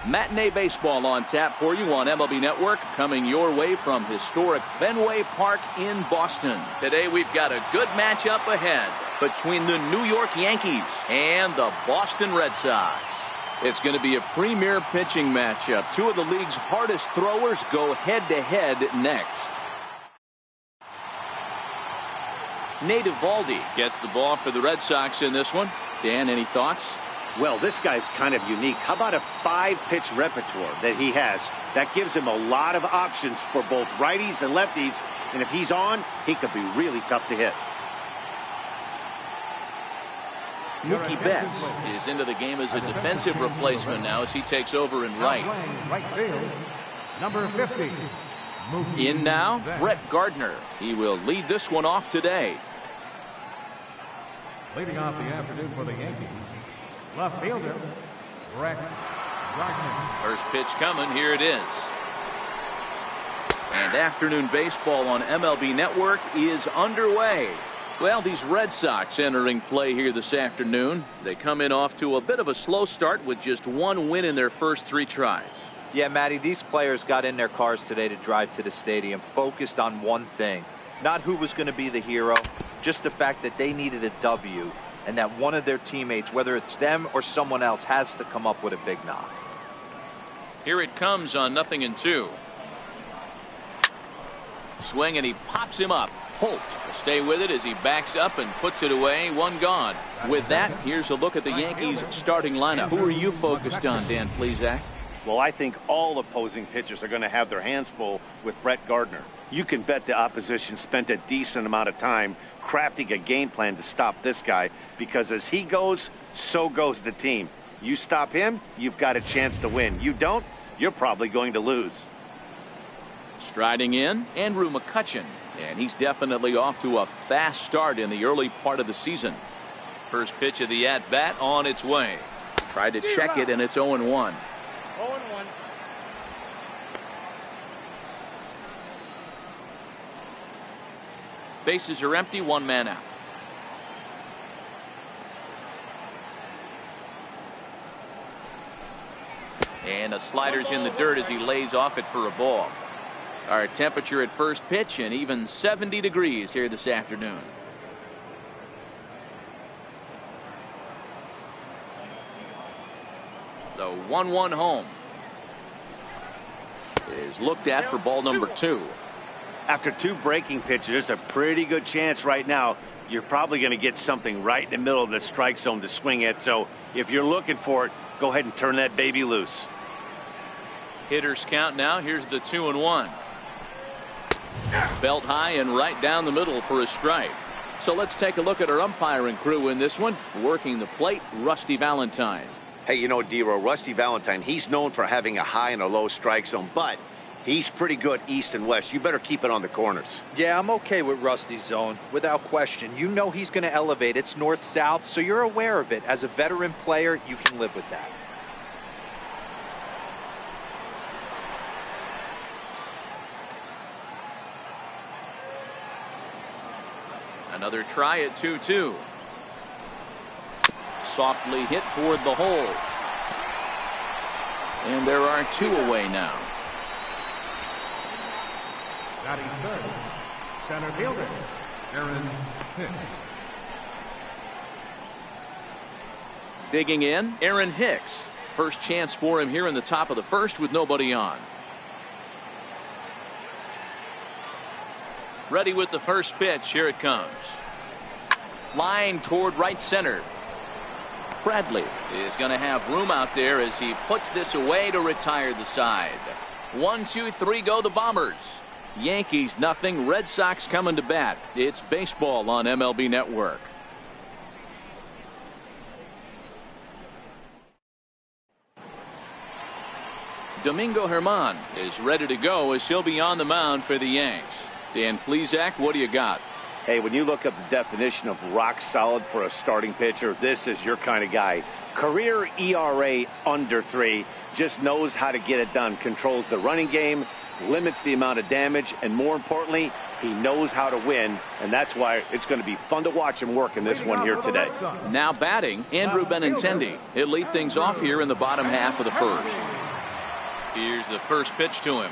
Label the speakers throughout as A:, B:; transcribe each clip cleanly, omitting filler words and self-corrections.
A: Matinee baseball on tap for you on MLB Network, coming your way from historic Fenway Park in Boston. Today we've got a good matchup ahead between the New York Yankees and the Boston Red Sox. It's going to be a premier pitching matchup. Two of the league's hardest throwers go head-to-head next. Nate Eovaldi gets the ball for the Red Sox in this one. Dan, any thoughts?
B: Well, this guy's kind of unique. How about a 5-pitch repertoire that he has? That gives him a lot of options for both righties and lefties. And if he's on, he could be really tough to hit.
A: Mookie Betts is into the game as a defensive replacement now as he takes over in right.
C: Right field, number 50.
A: In now, Brett Gardner. He will lead this one off today.
C: Leading off the afternoon for the Yankees, left fielder, Brett Gardner.
A: First pitch coming. Here it is. And afternoon baseball on MLB Network is underway. Well, these Red Sox entering play here this afternoon. They come in off to a bit of a slow start with just one win in their first 3 tries.
D: Yeah, Matty, these players got in their cars today to drive to the stadium, focused on one thing. Not who was going to be the hero, just the fact that they needed a W, and that one of their teammates, whether it's them or someone else, has to come up with a big knock.
A: Here it comes on 0-2. Swing, and he pops him up. Holt will stay with it as he backs up and puts it away. 1 gone. With that, here's a look at the Yankees starting lineup. Who are you focused on, Dan Plesac?
B: Well, I think all opposing pitchers are going to have their hands full with Brett Gardner. You can bet the opposition spent a decent amount of time crafting a game plan to stop this guy, because as he goes, so goes the team. You stop him, you've got a chance to win. You don't, you're probably going to lose.
A: Striding in, Andrew McCutchen, and he's definitely off to a fast start in the early part of the season. First pitch of the at-bat on its way. Tried to check it, and it's 0-1.
E: 0-1.
A: Bases are empty, 1 man out. And a slider's in the dirt as he lays off it for a ball. Our temperature at first pitch, and even 70 degrees here this afternoon. The 1-1 home is looked at for ball number 2.
B: After 2 breaking pitches, there's a pretty good chance right now you're probably going to get something right in the middle of the strike zone to swing at. So if you're looking for it, go ahead and turn that baby loose.
A: Hitters count now. Here's the 2-1. Belt high and right down the middle for a strike. So let's take a look at our umpiring crew in this one. Working the plate, Rusty Valentine.
B: Hey, you know, D-Row, Rusty Valentine, he's known for having a high and a low strike zone, but he's pretty good east and west. You better keep it on the corners.
D: Yeah, I'm okay with Rusty's zone, without question. You know he's going to elevate. It's north-south, so you're aware of it. As a veteran player, you can live with that.
A: Another try at 2-2. Softly hit toward the hole. And there are 2 away now.
C: Batting third, center fielder, Aaron Hicks.
A: Digging in, Aaron Hicks. First chance for him here in the top of the first with nobody on. Ready with the first pitch. Here it comes. Line toward right center. Bradley is going to have room out there as he puts this away to retire the side. 1, 2, 3 go the Bombers. Yankees nothing. Red Sox coming to bat. It's baseball on MLB Network. Domingo Germán is ready to go as he'll be on the mound for the Yanks. Dan Plesac, what do you got?
B: Hey, when you look up the definition of rock solid for a starting pitcher, this is your kind of guy. Career ERA under 3, just knows how to get it done, controls the running game, limits the amount of damage, and more importantly, he knows how to win, and that's why it's going to be fun to watch him work in this one here today.
A: Now batting, Andrew Benintendi. He'll lead things off here in the bottom half of the first. Here's the first pitch to him.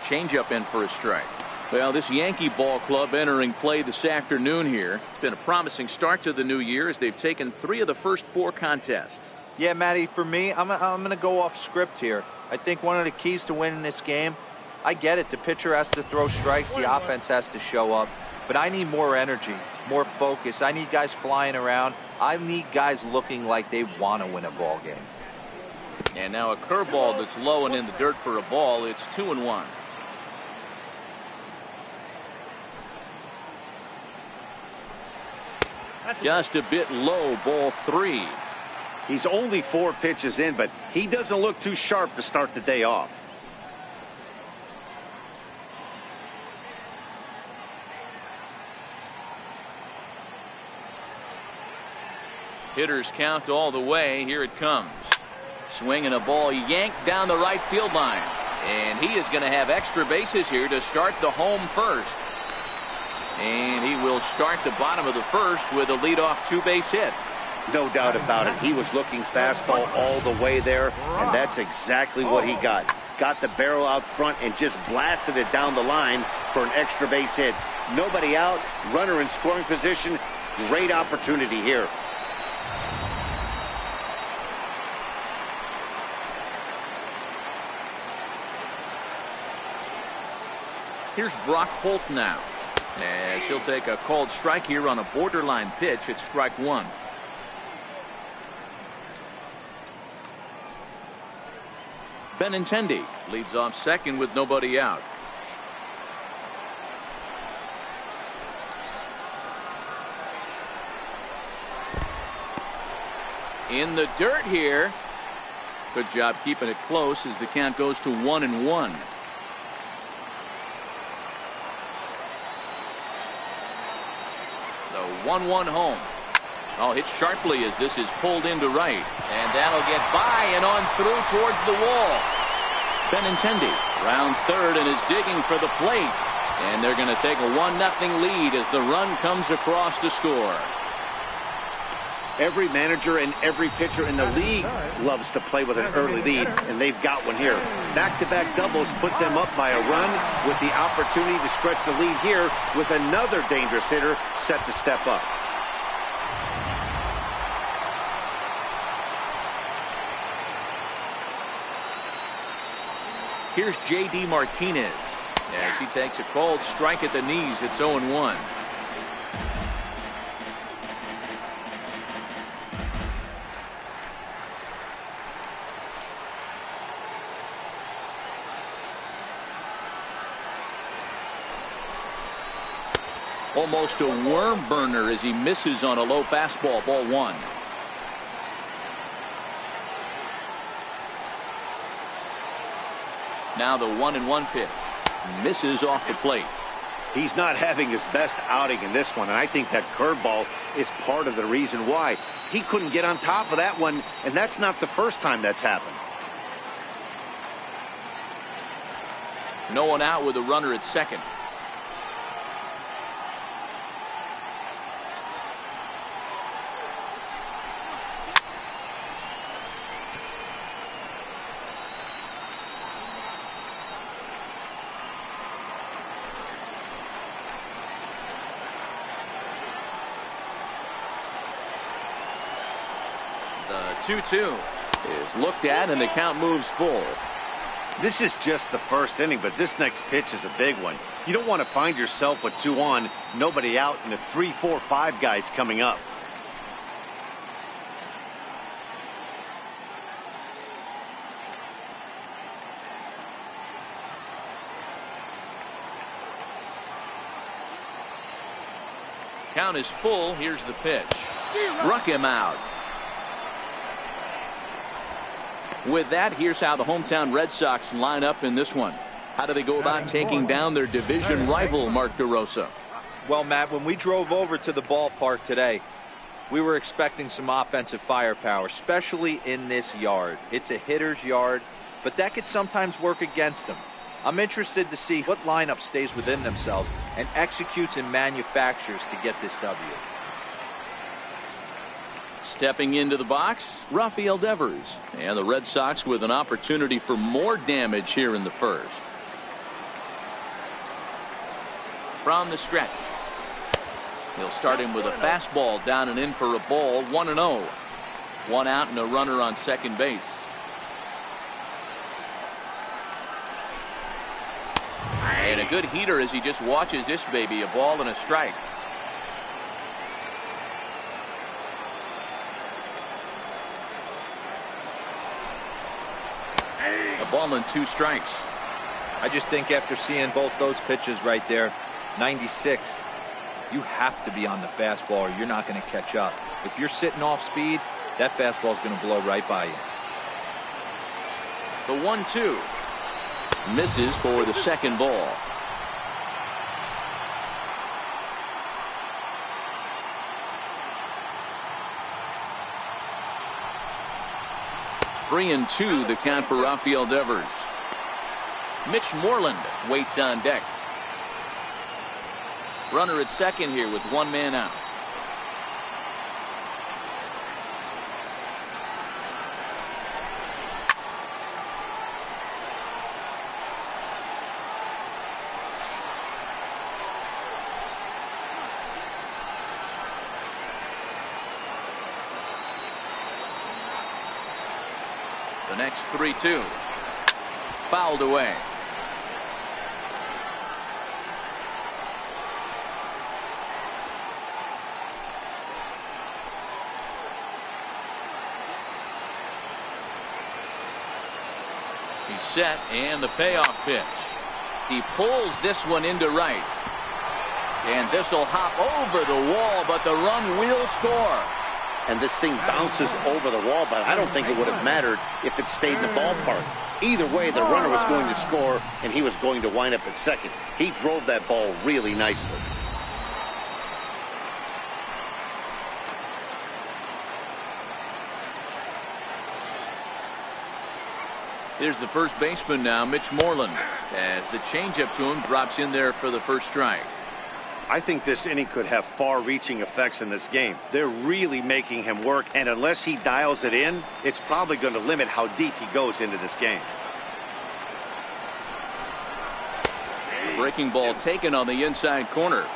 A: Changeup in for a strike. Well, this Yankee ball club entering play this afternoon here. It's been a promising start to the new year as they've taken 3 of the first 4 contests.
D: Yeah, Matty, for me, I'm going to go off script here. I think one of the keys to winning this game, I get it, the pitcher has to throw strikes, the offense has to show up, but I need more energy, more focus. I need guys flying around. I need guys looking like they want to win a ball game.
A: And now a curveball that's low and in the dirt for a ball. It's 2-1. Just a bit low, ball 3.
B: He's only 4 pitches in, but he doesn't look too sharp to start the day off.
A: Hitters count all the way. Here it comes. Swinging a ball yanked down the right field line. And he is going to have extra bases here to start the home first. And he will start the bottom of the first with a leadoff 2-base hit.
B: No doubt about it. He was looking fastball all the way there, and that's exactly what he got. Got the barrel out front and just blasted it down the line for an extra base hit. Nobody out, runner in scoring position. Great opportunity here.
A: Here's Brock Holt now, as he'll take a called strike here on a borderline pitch at strike 1. Benintendi leads off second with nobody out. In the dirt here. Good job keeping it close as the count goes to 1-1. The 1-1 home. Oh, hit sharply as this is pulled into right. And that'll get by and on through towards the wall. Benintendi rounds third and is digging for the plate. And they're going to take a 1-0 lead as the run comes across to score.
B: Every manager and every pitcher in the league loves to play with an early lead, and they've got one here. Back-to-back doubles put them up by a run with the opportunity to stretch the lead here with another dangerous hitter set to step up.
A: Here's J.D. Martinez as he takes a called strike at the knees. It's 0-1. Almost a worm burner as he misses on a low fastball. Ball 1. Now the 1-1 pitch. Misses off the plate.
B: He's not having his best outing in this one, and I think that curveball is part of the reason why. He couldn't get on top of that one, and that's not the first time that's happened.
A: No one out with a runner at second. The 2-2 is looked at and the count moves full.
B: This is just the first inning, but this next pitch is a big one. You don't want to find yourself with 2 on, nobody out, and the 3, 4, 5 guys coming up.
A: Count is full. Here's the pitch. Struck him out. With that, here's how the hometown Red Sox line up in this one. How do they go about taking down their division rival, Mark DeRosa?
D: Well, Matt, when we drove over to the ballpark today, we were expecting some offensive firepower, especially in this yard. It's a hitter's yard, but that could sometimes work against them. I'm interested to see what lineup stays within themselves and executes and manufactures to get this W.
A: Stepping into the box, Rafael Devers. And the Red Sox with an opportunity for more damage here in the first. From the stretch. He'll start him with a fastball down and in for a ball. 1-0. One out and a runner on second base. And a good heater as he just watches this baby. A ball and a strike. A ball and 2 strikes.
D: I just think after seeing both those pitches right there, 96, you have to be on the fastball or you're not going to catch up. If you're sitting off speed, that fastball is going to blow right by you.
A: The 1-2 misses for the second ball. Three and 2 the count for Rafael Devers. Mitch Moreland waits on deck. Runner at second here with 1 man out. The next 3-2 fouled away. He's set and the payoff pitch. He pulls this one into right. And this will hop over the wall, but the run will score.
B: And this thing bounces over the wall, but I don't think it would have mattered if it stayed in the ballpark. Either way, the runner was going to score, and he was going to wind up at second. He drove that ball really nicely.
A: Here's the first baseman now, Mitch Moreland, as the changeup to him drops in there for the first strike.
B: I think this inning could have far-reaching effects in this game. They're really making him work, and unless he dials it in, it's probably going to limit how deep he goes into this game.
A: Breaking ball taken on the inside corner.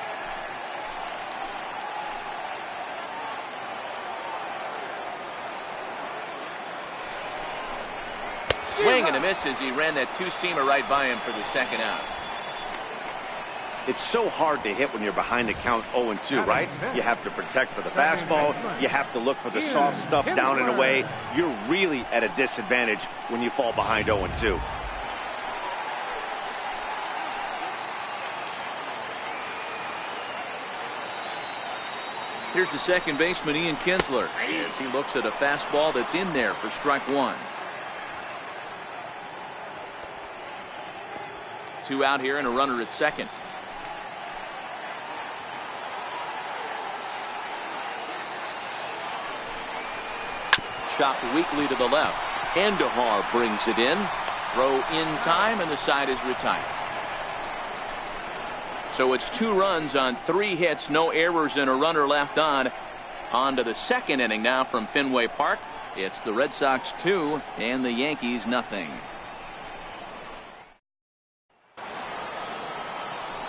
A: Swing and a miss as he ran that two-seamer right by him for the second out.
B: It's so hard to hit when you're behind the count 0-2, right? You have to protect for the fastball. You have to look for the soft stuff down and away. You're really at a disadvantage when you fall behind 0-2.
A: Here's the second baseman, Ian Kinsler, as he looks at a fastball that's in there for strike one. 2 out here and a runner at second. Chopped weakly to the left. Endahar brings it in. Throw in time, and the side is retired. So it's 2 runs on 3 hits, no errors, and a runner left on. On to the second inning now from Fenway Park. It's the Red Sox 2 and the Yankees nothing.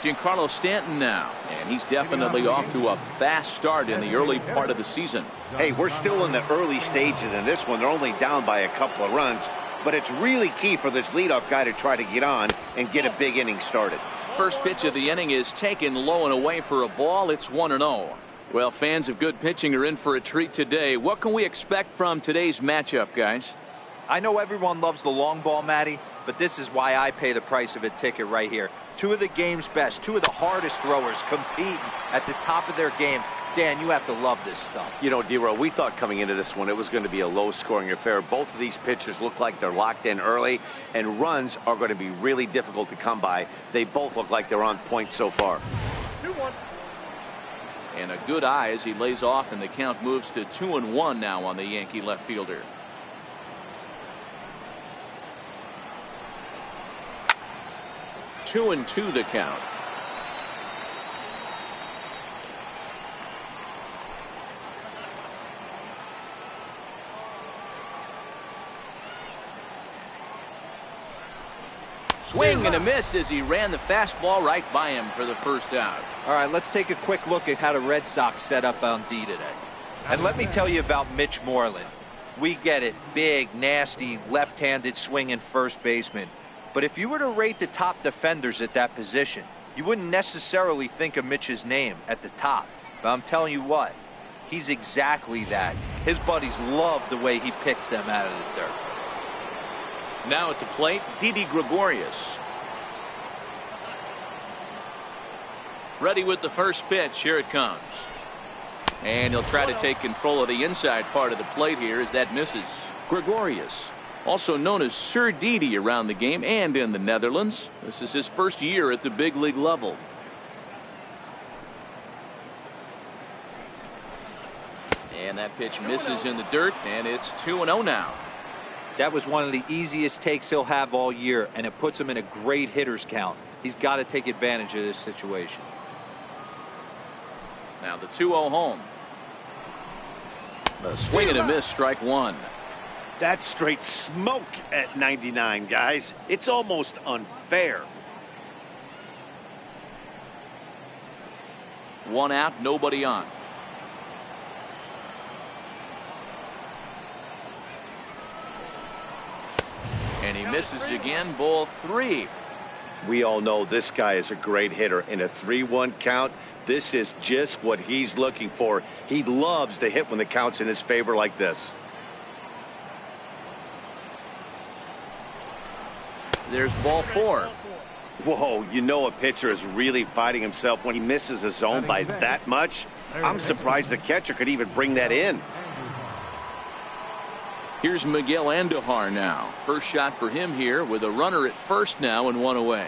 A: Giancarlo Stanton now, and he's definitely off to a fast start in the early part of the season.
B: Hey, we're still in the early stages in this one. They're only down by a couple of runs, but it's really key for this leadoff guy to try to get on and get a big inning started.
A: First pitch of the inning is taken low and away for a ball. It's 1-0. Well, fans of good pitching are in for a treat today. What can we expect from today's matchup, guys?
D: I know everyone loves the long ball, Matty, but this is why I pay the price of a ticket right here. 2 of the game's best, 2 of the hardest throwers competing at the top of their game. Dan, you have to love this stuff.
B: You know, D-Row, we thought coming into this one it was going to be a low-scoring affair. Both of these pitchers look like they're locked in early, and runs are going to be really difficult to come by. They both look like they're on point so far.
A: 2-1. And a good eye as he lays off, and the count moves to 2-1 now on the Yankee left fielder. Two and 2 the count. Swing and a miss as he ran the fastball right by him for the first out.
D: All right, let's take a quick look at how the Red Sox set up on D today. And let me tell you about Mitch Moreland. We get it. Big, nasty, left-handed swinging first baseman. But if you were to rate the top defenders at that position, you wouldn't necessarily think of Mitch's name at the top. But I'm telling you what, he's exactly that. His buddies love the way he picks them out of the dirt.
A: Now at the plate, Didi Gregorius. Ready with the first pitch. Here it comes. And he'll try to take control of the inside part of the plate here as that misses. Gregorius, also known as Sir Didi around the game and in the Netherlands. This is his first year at the big league level. And that pitch misses in the dirt, and it's 2-0 now.
D: That was one of the easiest takes he'll have all year, and it puts him in a great hitter's count. He's got to take advantage of this situation.
A: Now the 2-0 home. A swing and a miss, strike one.
B: That's straight smoke at 99, guys. It's almost unfair.
A: One out, nobody on. And he misses again, ball three.
B: We all know this guy is a great hitter. In a 3-1 count, this is just what he's looking for. He loves to hit when the count's in his favor like this.
A: There's ball four.
B: Whoa, you know a pitcher is really fighting himself when he misses a zone by that much. I'm surprised the catcher could even bring that in.
A: Here's Miguel Andujar now. First shot for him here with a runner at first now and one away.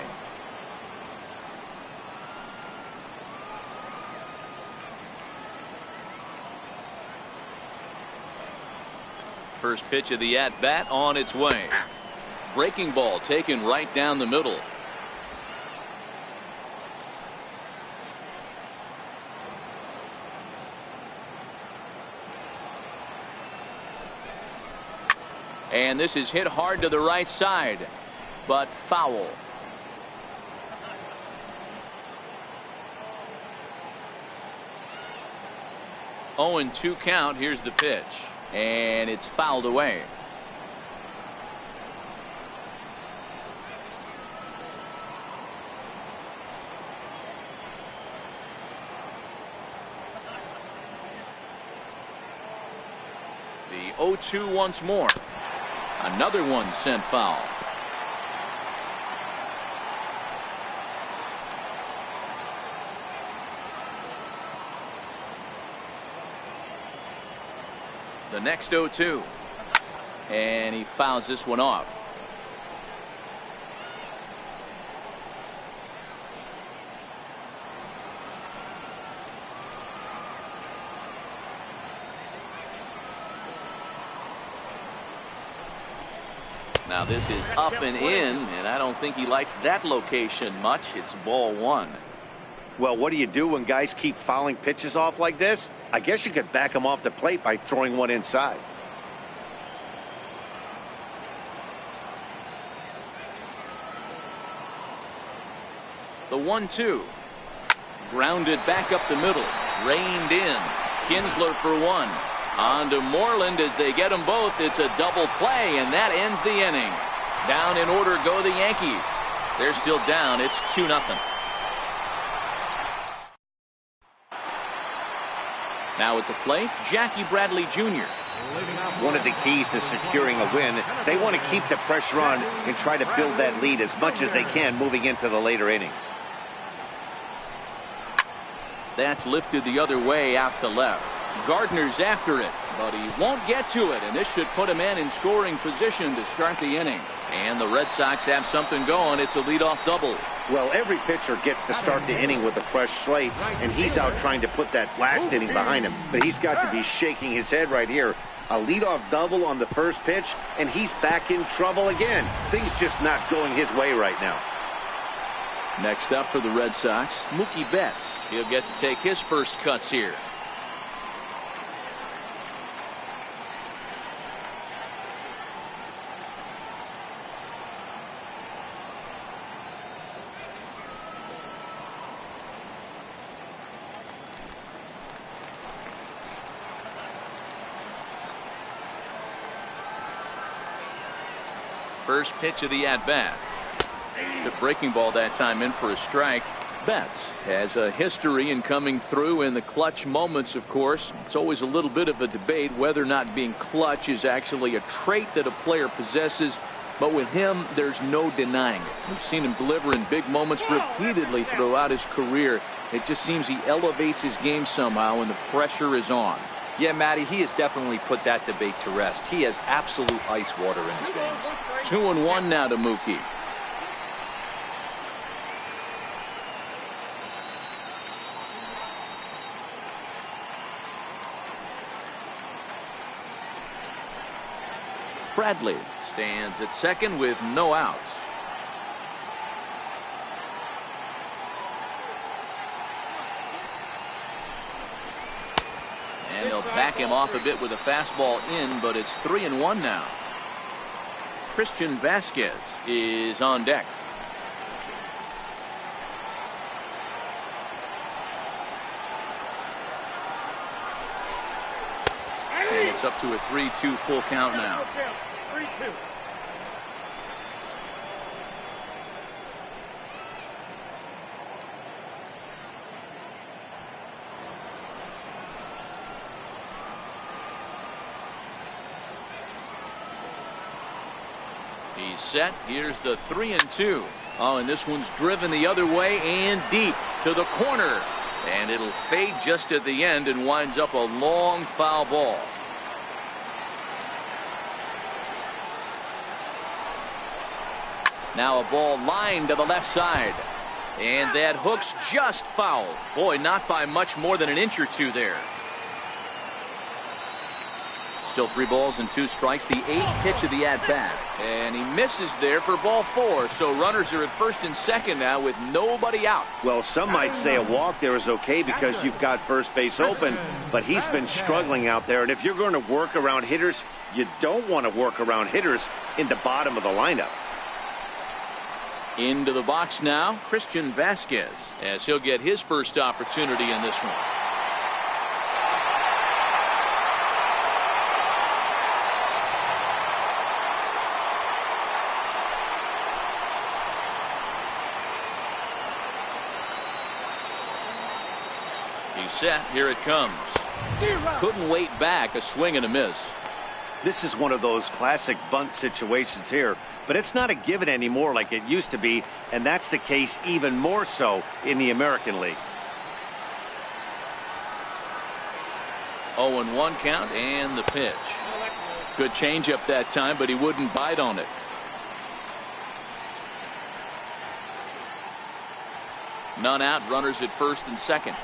A: First pitch of the at-bat on its way. Breaking ball taken right down the middle. And this is hit hard to the right side, but foul. Oh, and 2 count. Here's the pitch, and it's fouled away. The 0-2 once more. Another one sent foul. The next 0-2. And he fouls this one off. Now this is up and in, and I don't think he likes that location much. It's ball one.
B: Well, what do you do when guys keep fouling pitches off like this? I guess you could back them off the plate by throwing one inside.
A: The 1-2. Grounded back up the middle. Reined in. Kinsler for one. On to Moreland as they get them both. It's a double play, and that ends the inning. Down in order go the Yankees. They're still down. It's 2-0. Now at the plate, Jackie Bradley Jr.
B: One of the keys to securing a win, they want to keep the pressure on and try to build that lead as much as they can moving into the later innings.
A: That's lifted the other way out to left. Gardner's after it, but he won't get to it, and this should put him in scoring position to start the inning. And the Red Sox have something going. It's a leadoff double.
B: Well, every pitcher gets to start the inning with a fresh slate, and he's out trying to put that last inning behind him. But he's got to be shaking his head right here. A leadoff double on the first pitch, and he's back in trouble again. Things just not going his way right now.
A: Next up for the Red Sox, Mookie Betts. He'll get to take his first cuts here. First pitch of the at-bat. The breaking ball that time in for a strike. Betts has a history in coming through in the clutch moments, of course. It's always a little bit of a debate whether or not being clutch is actually a trait that a player possesses. But with him, there's no denying it. We've seen him deliver in big moments repeatedly throughout his career. It just seems he elevates his game somehow when the pressure is on.
D: Yeah, Matty, he has definitely put that debate to rest. He has absolute ice water in his veins.
A: 2-1 now to Mookie. Bradley stands at second with no outs. And they'll back him off a bit with a fastball in, but it's 3-1 now. Christian Vasquez is on deck. And it's up to a 3-2 full count now.
E: 3-2.
A: He's set. Here's the 3-2. Oh, and this one's driven the other way and deep to the corner. And it'll fade just at the end and winds up a long foul ball. Now a ball lined to the left side. And that hook's just foul. Boy, not by much more than an inch or two there. Still 3 balls and 2 strikes. The 8th pitch of the at-bat. And he misses there for ball 4. So runners are at first and second now with nobody out.
B: Well, some might say a walk there is okay because you've got first base open, but he's been struggling out there. And if you're going to work around hitters, you don't want to work around hitters in the bottom of the lineup.
A: Into the box now, Christian Vasquez, as he'll get his first opportunity in this one. He's set. Here it comes. Couldn't wait back. A swing and a miss.
B: This is one of those classic bunt situations here, but it's not a given anymore like it used to be, and that's the case even more so in the American League.
A: 0-1 count and the pitch. Good changeup that time, but he wouldn't bite on it. None out, runners at first and second.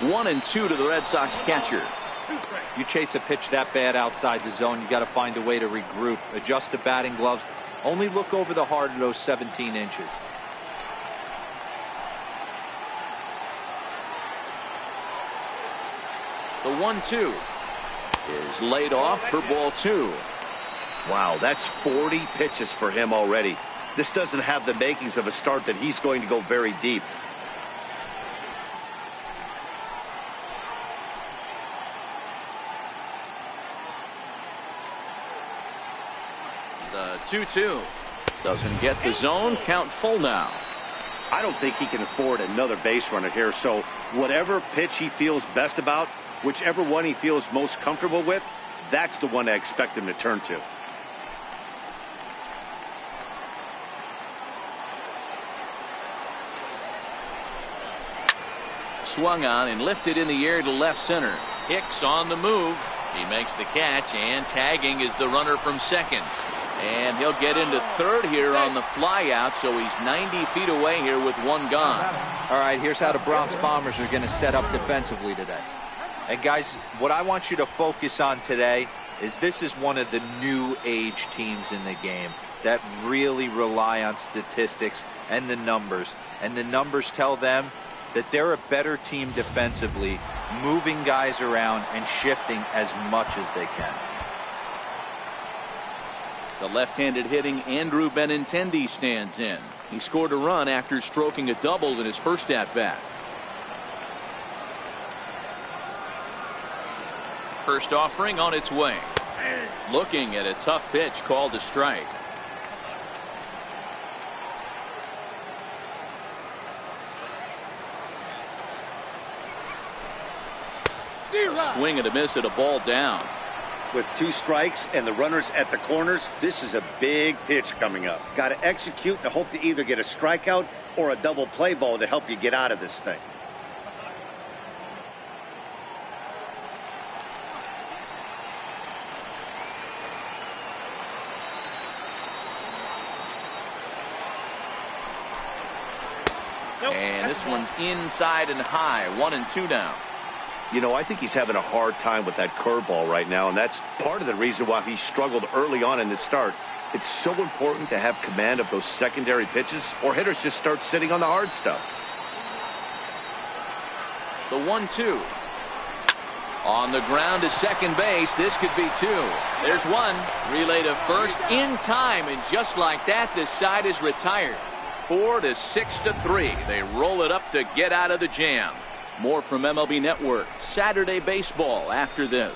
A: One and 2 to the Red Sox catcher.
D: You chase a pitch that bad outside the zone, you got to find a way to regroup, adjust the batting gloves. Only look over the heart of those 17 inches.
A: The 1-2 is laid off for ball 2.
B: Wow, that's 40 pitches for him already. This doesn't have the makings of a start that he's going to go very deep.
A: The 2-2 doesn't get the zone. Count full now.
B: I don't think he can afford another base runner here, so whatever pitch he feels best about, whichever one he feels most comfortable with, that's the one I expect him to turn to.
A: Swung on and lifted in the air to left center. Hicks on the move. He makes the catch, and tagging is the runner from second. And he'll get into third here on the flyout, so he's 90 feet away here with one gone.
D: All right, here's how the Bronx Bombers are going to set up defensively today. And guys, what I want you to focus on today is this is one of the new age teams in the game that really rely on statistics and the numbers. And the numbers tell them that they're a better team defensively, moving guys around and shifting as much as they can.
A: The left-handed hitting Andrew Benintendi stands in. He scored a run after stroking a double in his first at-bat. First offering on its way. Looking at a tough pitch called a strike. A swing and a miss at a ball down.
B: With 2 strikes and the runners at the corners, this is a big pitch coming up. Got to execute and hope to either get a strikeout or a double play ball to help you get out of this thing.
A: And this one's inside and high. 1-2 now.
B: You know, I think he's having a hard time with that curveball right now, and that's part of the reason why he struggled early on in the start. It's so important to have command of those secondary pitches, or hitters just start sitting on the hard stuff.
A: The 1-2. On the ground to second base. This could be 2. There's 1. Relay to first in time, and just like that, this side is retired. 4-6-3. They roll it up to get out of the jam. More from MLB Network Saturday Baseball after this.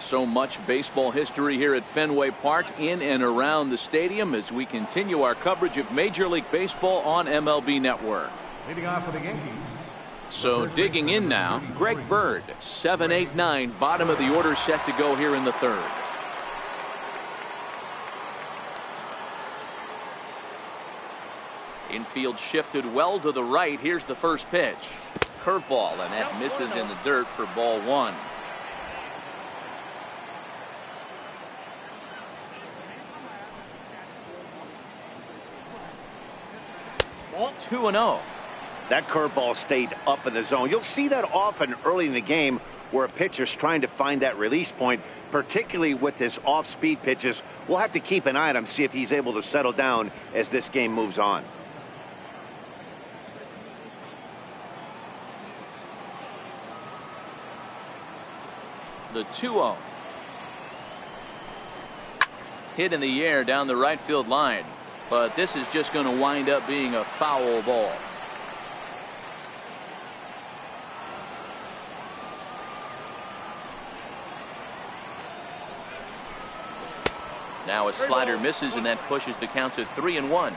A: So much baseball history here at Fenway Park, in and around the stadium, as we continue our coverage of Major League Baseball on MLB Network.
C: Leading off for the Yankees.
A: So digging in now, Greg Bird. 7, 8, 9, bottom of the order set to go here in the 3rd. Infield shifted well to the right. Here's the first pitch. Curveball, and that misses in the dirt for ball 1. Ball 2-0.
B: That curveball stayed up in the zone. You'll see that often early in the game where a pitcher's trying to find that release point, particularly with his off-speed pitches. We'll have to keep an eye on him, see if he's able to settle down as this game moves on.
A: The 2-0. Hit in the air down the right field line, but this is just going to wind up being a foul ball. Now a slider misses, and that pushes the count to 3-1.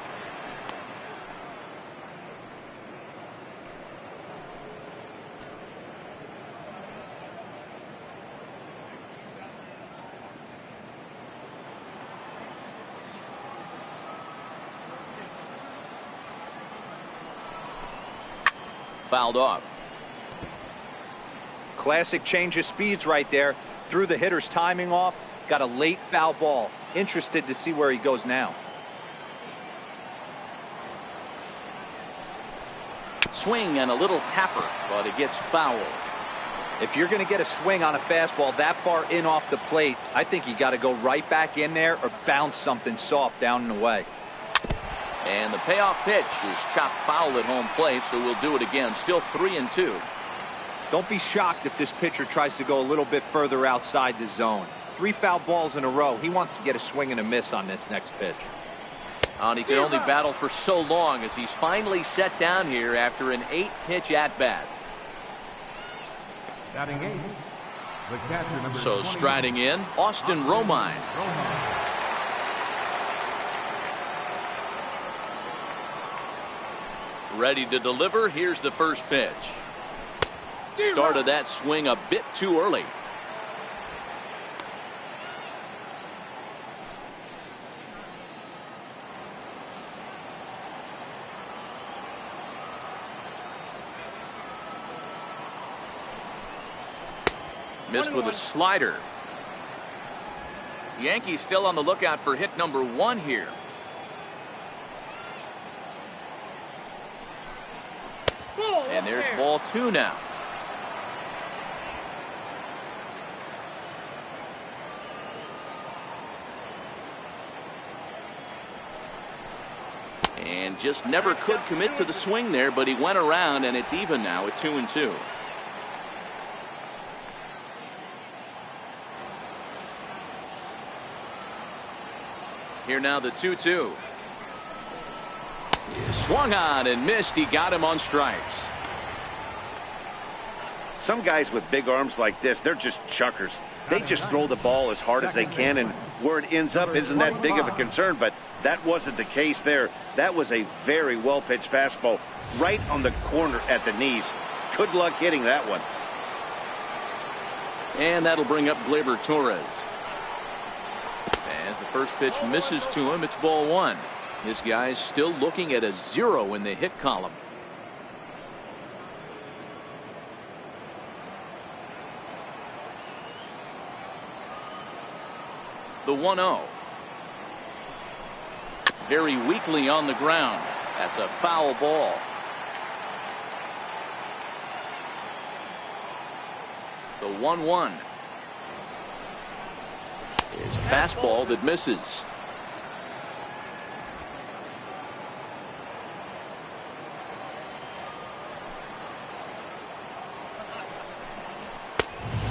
A: Fouled off.
D: Classic change of speeds right there. Threw the hitter's timing off. Got a late foul ball. Interested to see where he goes now.
A: Swing and a little tapper, but it gets fouled.
D: If you're going to get a swing on a fastball that far in off the plate, I think you got to go right back in there or bounce something soft down and away.
A: And the payoff pitch is chopped foul at home plate, so we'll do it again. Still 3-2.
D: Don't be shocked if this pitcher tries to go a little bit further outside the zone. 3 foul balls in a row. He wants to get a swing and a miss on this next pitch.
A: And he could only battle for so long as he's finally set down here after an 8-pitch at-bat.
C: Batting 8. The catcher, number
A: So
C: 20.
A: striding in, Austin Romine. Ready to deliver. Here's the first pitch. Started that swing a bit too early. Missed with a slider. Yankees still on the lookout for hit number 1 here. And there's ball 2 now. And just never could commit to the swing there, but he went around, and it's even now at 2-2. Here now the 2-2. He swung on and missed. He got him on strikes.
B: Some guys with big arms like this, they're just chuckers. They just throw the ball as hard as they can, and where it ends up isn't that big of a concern, but that wasn't the case there. That was a very well-pitched fastball right on the corner at the knees. Good luck hitting that one.
A: And that'll bring up Gleyber Torres. As the first pitch misses to him, it's ball one. This guy's still looking at a 0 in the hit column. The 1-0. Very weakly on the ground. That's a foul ball. The 1-1 is a fastball that misses.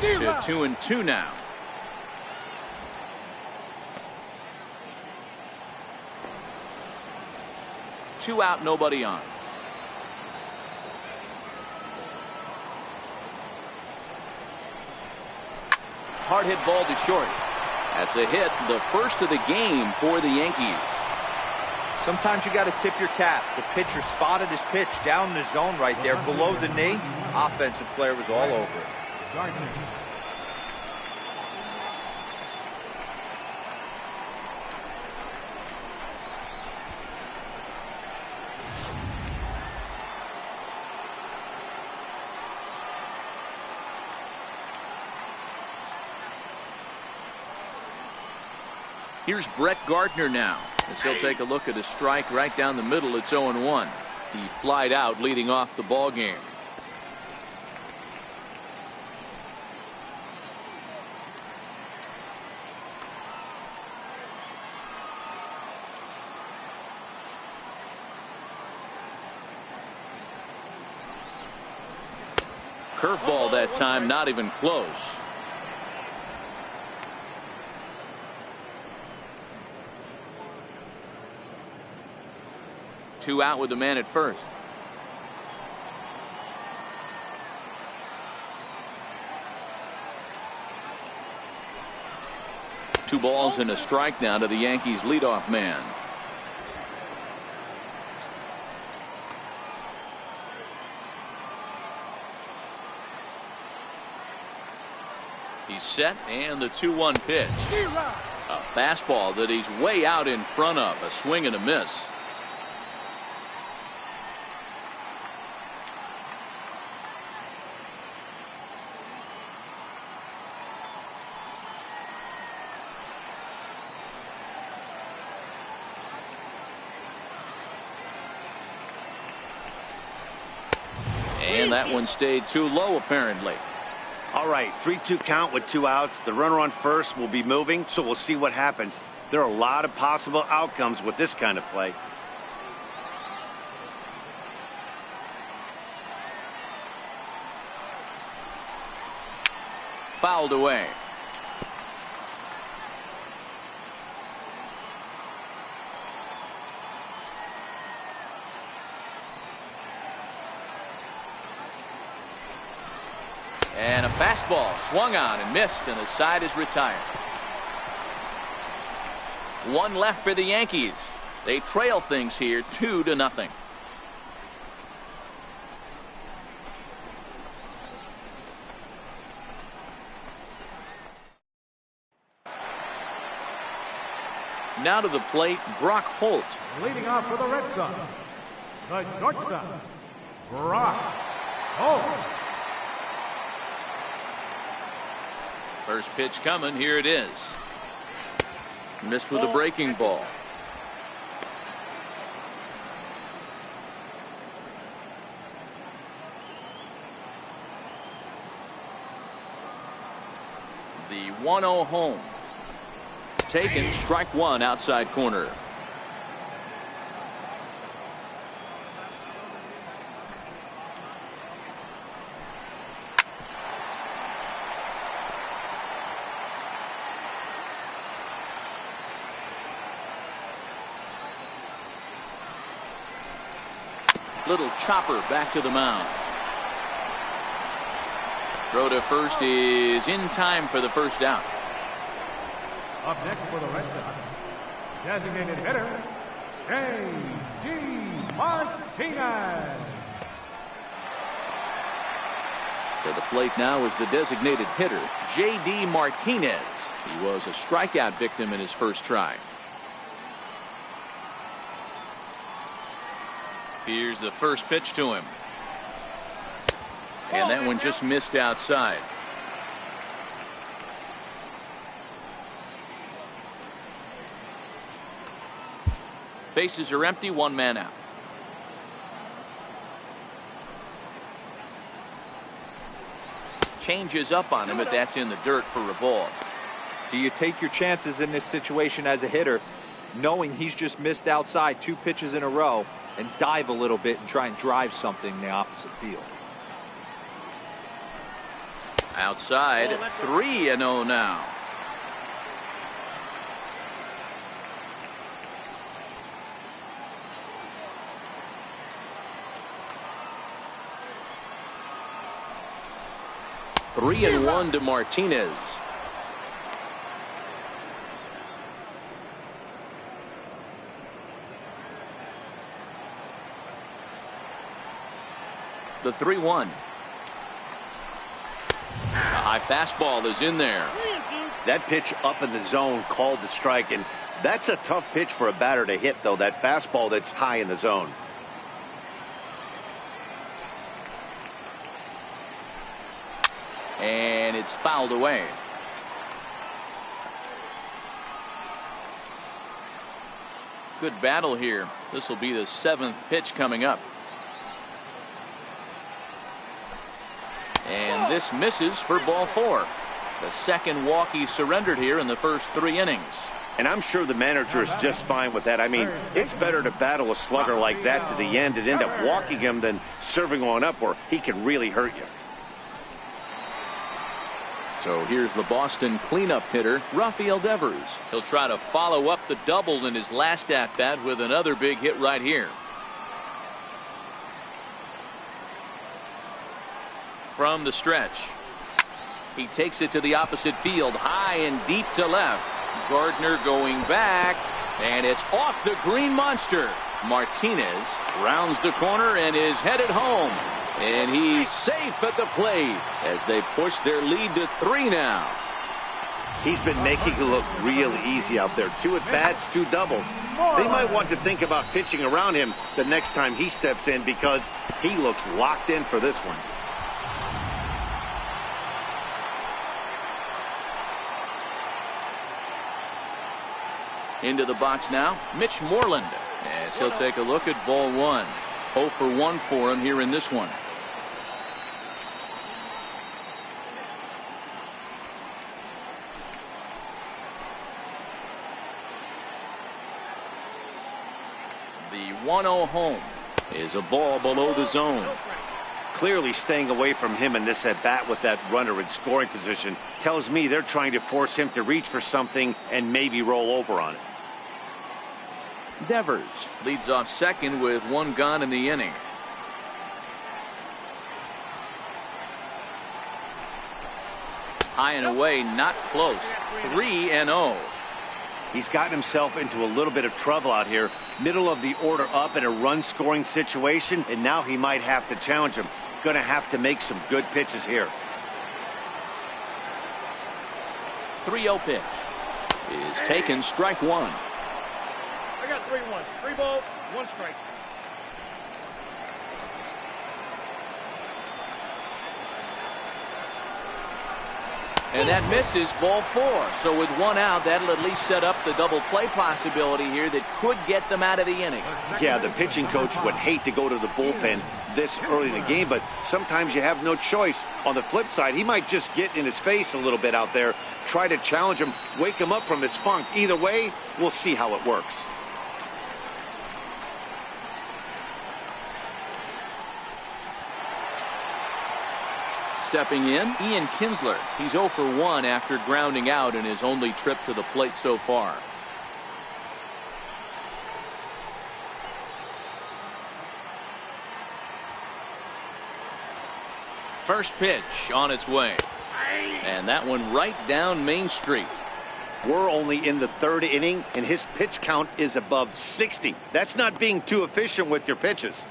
A: To 2-2 now. Two out, nobody on. Hard hit ball to short. That's a hit, the first of the game for the Yankees.
D: Sometimes you got to tip your cap. The pitcher spotted his pitch down the zone right there below the knee. Offensive player was all over it.
A: Here's Brett Gardner now, as he'll take a look at a strike right down the middle. It's 0-1. He flied out, leading off the ball game. Curveball that time, not even close. Two out with the man at first. Two balls and a strike now to the Yankees leadoff man. He's set, and the 2-1 pitch. A fastball that he's way out in front of. A swing and a miss. And that one stayed too low, apparently.
B: All right, 3-2 count with 2 outs. The runner on first will be moving, so we'll see what happens. There are a lot of possible outcomes with this kind of play.
A: Fouled away. And a fastball swung on and missed, and the side is retired. One left for the Yankees. They trail things here 2-0. Now to the plate, Brock Holt.
C: Leading off for the Red Sox, the shortstop, Brock Holt.
A: First pitch coming. Here it is. Missed with a breaking ball. The 1-0 home. Taken, strike one, outside corner. Little chopper back to the mound. Throw to first is in time for the first out.
C: Up next for the Red Sox, designated hitter, J.D. Martinez.
A: To the plate now is the designated hitter, J.D. Martinez. He was a strikeout victim in his first try. Here's the first pitch to him. And that one just missed outside. Bases are empty, one man out. Changes up on him, but that's in the dirt for a ball.
D: Do you take your chances in this situation as a hitter, knowing he's just missed outside 2 pitches in a row, and dive a little bit and try and drive something in the opposite field?
A: Outside, 3-0 now. Three and 1 to Martinez. The 3-1. A high fastball is in there.
B: That pitch up in the zone called the strike, and that's a tough pitch for a batter to hit, though, that fastball that's high in the zone.
A: And it's fouled away. Good battle here. This will be the 7th pitch coming up. And this misses for ball 4. The second walk he surrendered here in the first 3 innings.
B: And I'm sure the manager is just fine with that. I mean, it's better to battle a slugger like that to the end and end up walking him than serving one up where he can really hurt you.
A: So here's the Boston cleanup hitter, Rafael Devers. He'll try to follow up the double in his last at-bat with another big hit right here. From the stretch, he takes it to the opposite field, high and deep to left. Gardner going back, and it's off the green monster. Martinez rounds the corner and is headed home. And he's safe at the plate as they push their lead to 3 now.
B: He's been making it look real easy out there. 2 at-bats, 2 doubles. They might want to think about pitching around him the next time he steps in because he looks locked in for this one.
A: Into the box now, Mitch Moreland, as he'll take a look at ball 1. 0 for 1 for him here in this one. The 1-0 home is a ball below the zone.
B: Clearly staying away from him in this at-bat with that runner in scoring position tells me they're trying to force him to reach for something and maybe roll over on it.
A: Devers leads off second with 1 gone in the inning. High and away, not close. 3-0.
B: He's gotten himself into a little bit of trouble out here. Middle of the order up in a run-scoring situation, and now he might have to challenge him. Going to have to make some good pitches here.
A: 3-0 pitch is taken, strike 1.
E: I got 3-1. 3 balls, 1 strike.
A: And that misses, ball 4. So with 1 out, that'll at least set up the double play possibility here that could get them out of the inning.
B: Yeah, the pitching coach would hate to go to the bullpen this early in the game, but sometimes you have no choice. On the flip side, he might just get in his face a little bit out there, try to challenge him, wake him up from his funk. Either way, we'll see how it works.
A: Stepping in, Ian Kinsler. He's 0 for 1 after grounding out in his only trip to the plate so far. First pitch on its way. And that one right down Main Street.
B: We're only in the third inning, and his pitch count is above 60. That's not being too efficient with your pitches.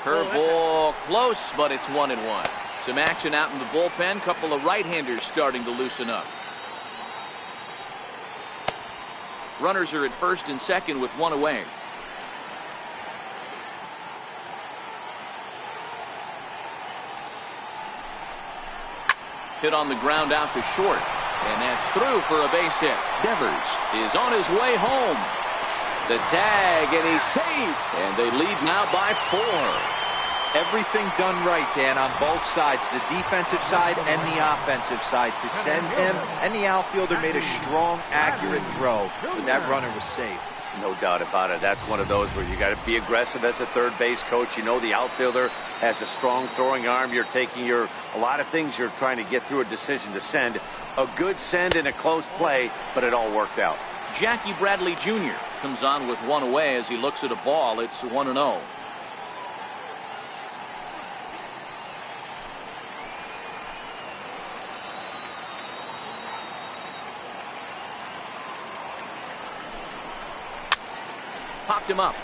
A: Curveball close, but it's 1-1. Some action out in the bullpen. Couple of right-handers starting to loosen up. Runners are at first and second with one away. Hit on the ground out to short. And that's through for a base hit. Devers is on his way home. The tag, and he's safe. And they lead now by 4.
D: Everything done right, Dan, on both sides, the defensive side and the offensive side, to send him, and the outfielder made a strong, accurate throw, but that runner was safe.
B: No doubt about it. That's one of those where you got to be aggressive as a third base coach. You know the outfielder has a strong throwing arm. You're taking a lot of things you're trying to get through a decision to send. A good send and a close play, but it all worked out.
A: Jackie Bradley Jr. comes on with one away as he looks at a ball. It's 1-0. Popped him up.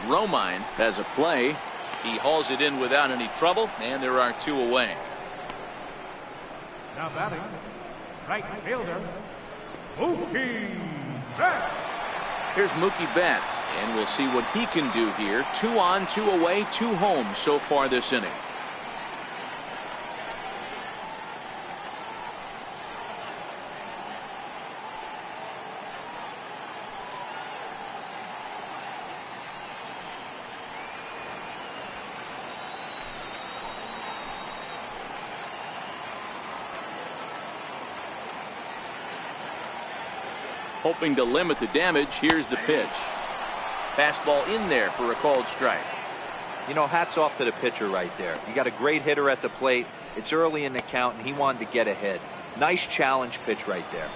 A: Romine has a play. He hauls it in without any trouble, and there are 2 away.
C: Now batting, right fielder, Mookie Betts.
A: Here's Mookie Betts, and we'll see what he can do here. 2 on, 2 away, 2 home so far this inning. Hoping to limit the damage. Here's the pitch. Fastball in there for a called strike.
D: You know, hats off to the pitcher right there. You got a great hitter at the plate. It's early in the count, and he wanted to get ahead. Nice challenge pitch right there.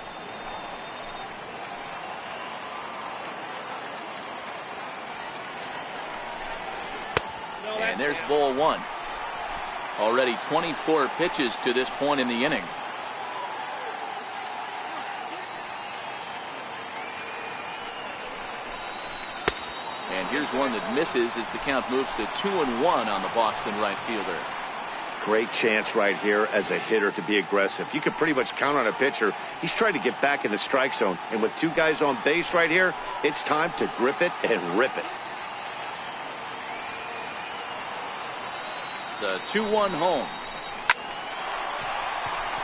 A: And there's ball 1. Already 24 pitches to this point in the inning. And here's one that misses as the count moves to 2-1 on the Boston right fielder.
B: Great chance right here as a hitter to be aggressive. You can pretty much count on a pitcher. He's trying to get back in the strike zone. And with 2 guys on base right here, it's time to grip it and rip it.
A: The 2-1 home.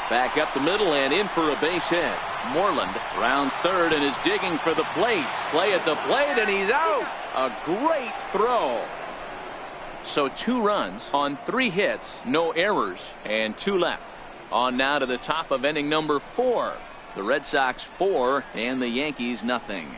A: Back up the middle and in for a base hit. Moreland rounds third and is digging for the plate. Play at the plate, and he's out. A great throw. So 2 runs on 3 hits, no errors, and 2 left. On now to the top of inning number 4. The Red Sox 4 and the Yankees nothing.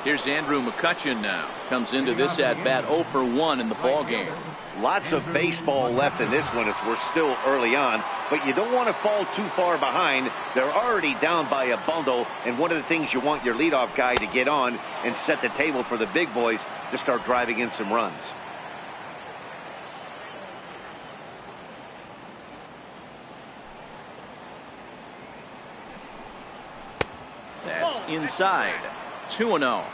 A: Here's Andrew McCutchen now. Comes into this at bat 0 for 1 in the ball game.
B: Lots of baseball left in this one as we're still early on, but you don't want to fall too far behind. They're already down by a bundle, and one of the things you want your leadoff guy to get on and set the table for the big boys to start driving in some runs.
A: That's inside. 2-0.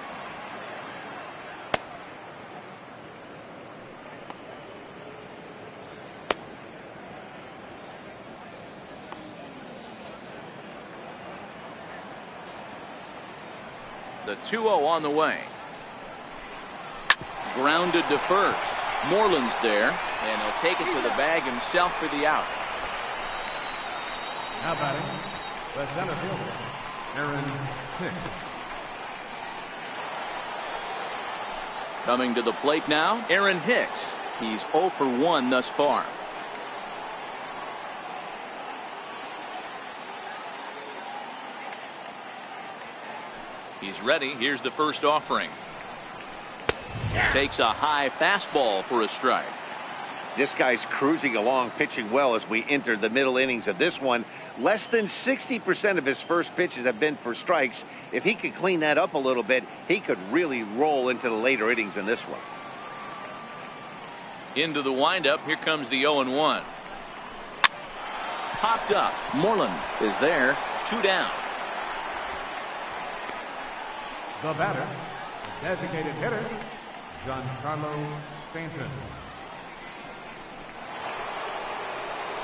A: The 2-0 on the way. Grounded to first. Moreland's there, and he'll take it to the bag himself for the out.
C: Now batting, the center fielder, Aaron Hicks.
A: Coming to the plate now, Aaron Hicks. He's 0 for 1 thus far. He's ready. Here's the first offering. Takes a high fastball for a strike.
B: This guy's cruising along, pitching well as we enter the middle innings of this one. Less than 60% of his first pitches have been for strikes. If he could clean that up a little bit, he could really roll into the later innings in this one.
A: Into the windup. Here comes the 0-1. Popped up. Moreland is there. 2 down.
C: The batter, the designated hitter, Giancarlo Stanton.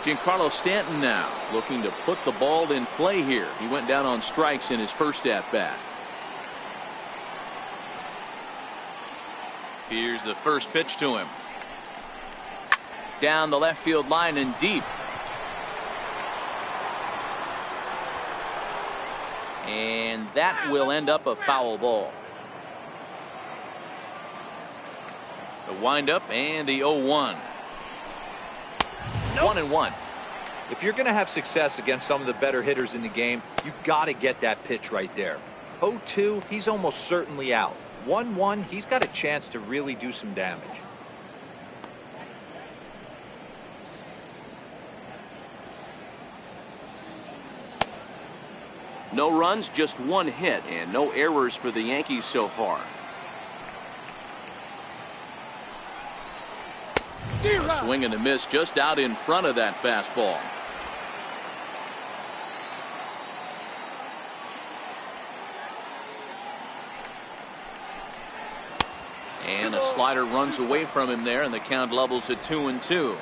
A: Giancarlo Stanton now looking to put the ball in play here. He went down on strikes in his first at-bat. Here's the first pitch to him. Down the left field line and deep. And that will end up a foul ball. The windup and the 0-1. 1-1.
D: If you're going to have success against some of the better hitters in the game, you've got to get that pitch right there. 0-2, he's almost certainly out. 1-1, he's got a chance to really do some damage.
A: No runs, just 1 hit, and no errors for the Yankees so far. A swing and a miss just out in front of that fastball. And a slider runs away from him there, and the count levels at 2-2.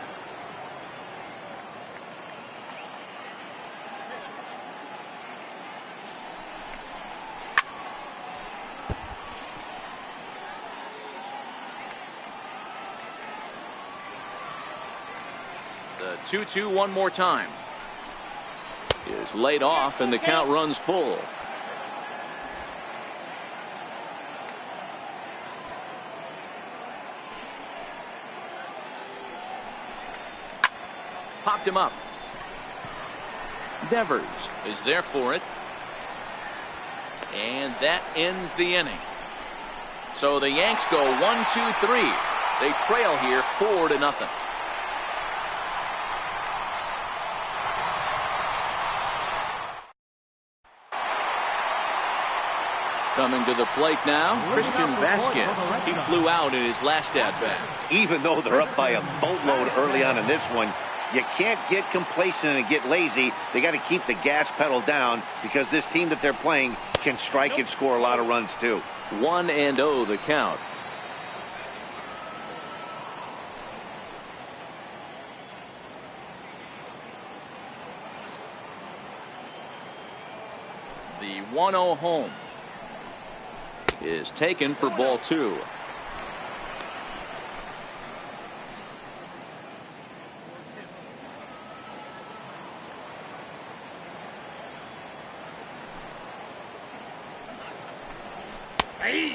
A: The 2-2 one more time. Is laid off, and the count runs full. Popped him up. Devers is there for it. And that ends the inning. So the Yanks go 1-2-3. They trail here 4-0. Coming to the plate now, Christian Vasquez. He flew out in his last at-bat.
B: Even though they're up by a boatload early on in this one, you can't get complacent and get lazy. They got to keep the gas pedal down because this team that they're playing can strike and score a lot of runs too.
A: 1-0 the count. The 1-0 home is taken for ball 2.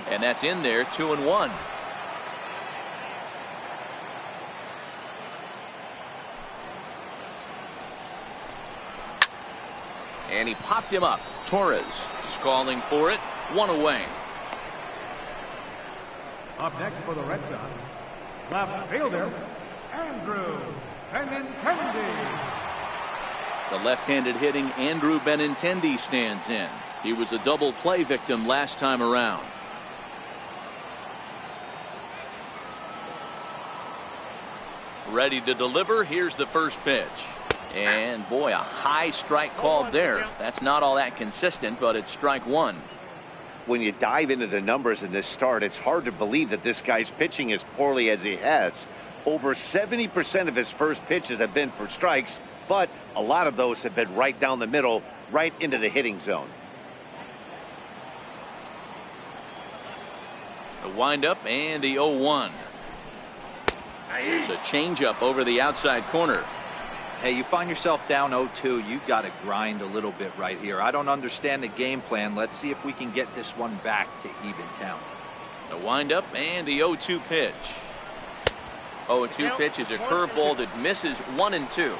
A: And that's in there, 2-1. And he popped him up. Torres is calling for it. 1 away.
C: Up next for the Red Sox, left fielder, Andrew Benintendi.
A: The left-handed hitting Andrew Benintendi stands in. He was a double play victim last time around. Ready to deliver. Here's the first pitch. And boy, a high strike called there. That's not all that consistent, but it's strike 1.
B: When you dive into the numbers in this start, it's hard to believe that this guy's pitching as poorly as he has. Over 70% of his first pitches have been for strikes, but a lot of those have been right down the middle, right into the hitting zone.
A: The windup and the 0-1. There's a changeup over the outside corner.
D: Hey, you find yourself down 0-2, you got to grind a little bit right here. I don't understand the game plan. Let's see if we can get this one back to even count.
A: The windup and the 0-2 pitch. 0-2 pitch is a curveball that misses 1-2.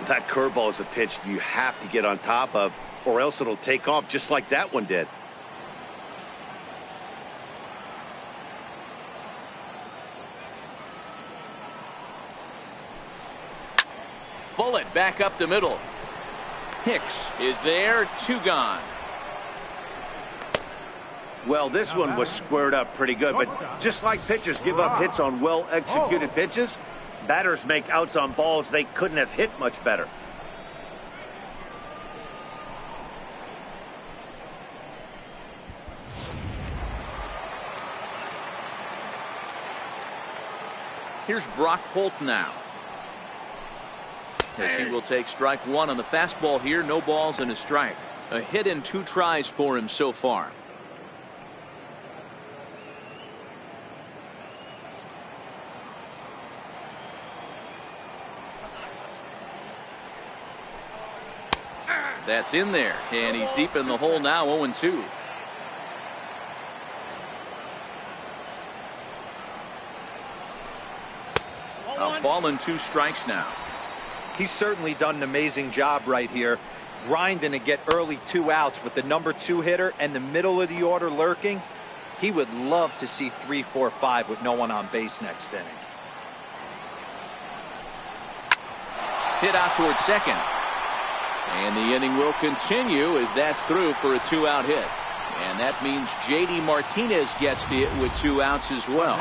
B: That curveball is a pitch you have to get on top of, or else it'll take off just like that one did.
A: bullet back up the middle. Hicks is there, 2 gone.
B: Well, this one was squared up pretty good, but just like pitchers give up hits on well-executed pitches, batters make outs on balls they couldn't have hit much better.
A: Here's Brock Holt now, as he will take strike 1 on the fastball here. No balls and a strike. A hit and 2 tries for him so far. That's in there, and he's deep in the hole now, 0-2. A ball and 2 strikes now.
D: He's certainly done an amazing job right here, grinding to get early 2 outs with the number 2 hitter and the middle of the order lurking. He would love to see 3, 4, 5 with no one on base next inning.
A: Hit out towards second. And the inning will continue as that's through for a 2-out hit. And that means J.D. Martinez gets the hit with 2 outs as well.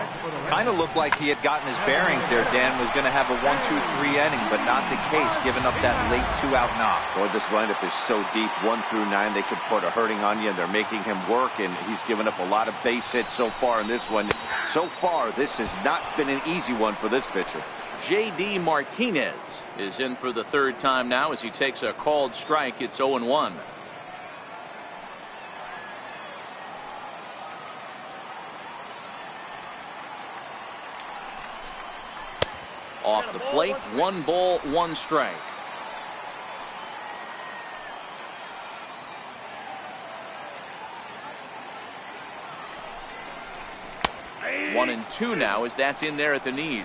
D: Kind of looked like he had gotten his bearings there, Dan. Was going to have a 1-2-3 inning, but not the case, giving up that late 2-out knock.
B: Boy, this lineup is so deep, 1 through 9. They could put a hurting on you, and they're making him work, and he's given up a lot of base hits so far in this one. So far, this has not been an easy one for this pitcher.
A: J.D. Martinez is in for the 3rd time now as he takes a called strike. It's 0-1. Off the plate, 1 ball, 1 strike. One and 2 now as that's in there at the knees.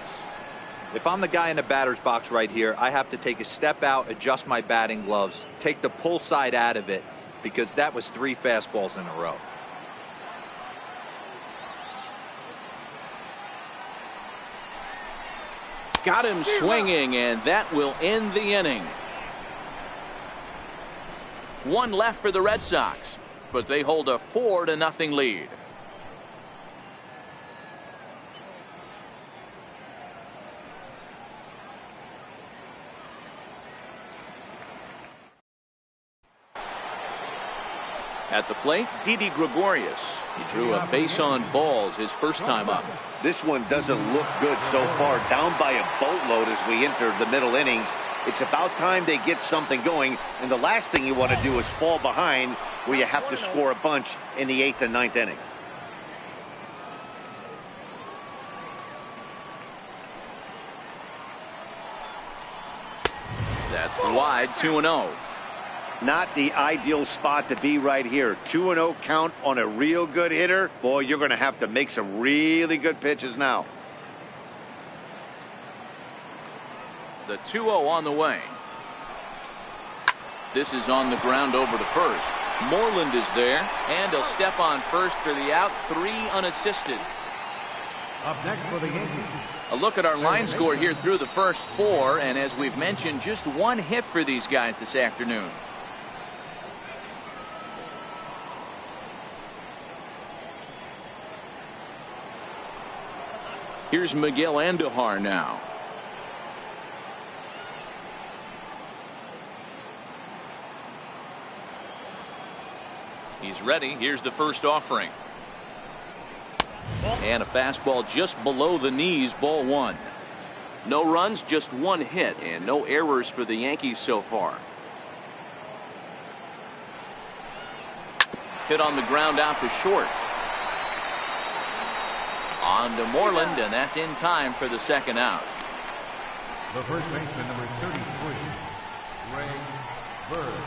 D: If I'm the guy in the batter's box right here, I have to take a step out, adjust my batting gloves, take the pull side out of it, because that was 3 fastballs in a row.
A: Got him swinging, and that will end the inning. 1 left for the Red Sox, but they hold a 4-0 lead. At the plate, Didi Gregorius. He drew a base on balls his first time up.
B: This one doesn't look good so far. Down by a boatload as we enter the middle innings. It's about time they get something going, and the last thing you want to do is fall behind where you have to score a bunch in the 8th and 9th inning.
A: That's wide, 2-0.
B: Not the ideal spot to be right here. 2-0 count on a real good hitter. Boy, you're going to have to make some really good pitches now.
A: The 2-0 on the way. This is on the ground over to first. Moreland is there, and he'll step on first for the out. 3 unassisted.
C: Up next for the Yankees.
A: A look at our line score here through the first 4, and as we've mentioned, just 1 hit for these guys this afternoon. Here's Miguel Andujar now. He's ready. Here's the first offering. And a fastball just below the knees, ball 1. No runs, just 1 hit, and no errors for the Yankees so far. Hit on the ground out to short. On to Moreland, and that's in time for the 2nd out.
C: The first baseman, number 33, Ray Bird.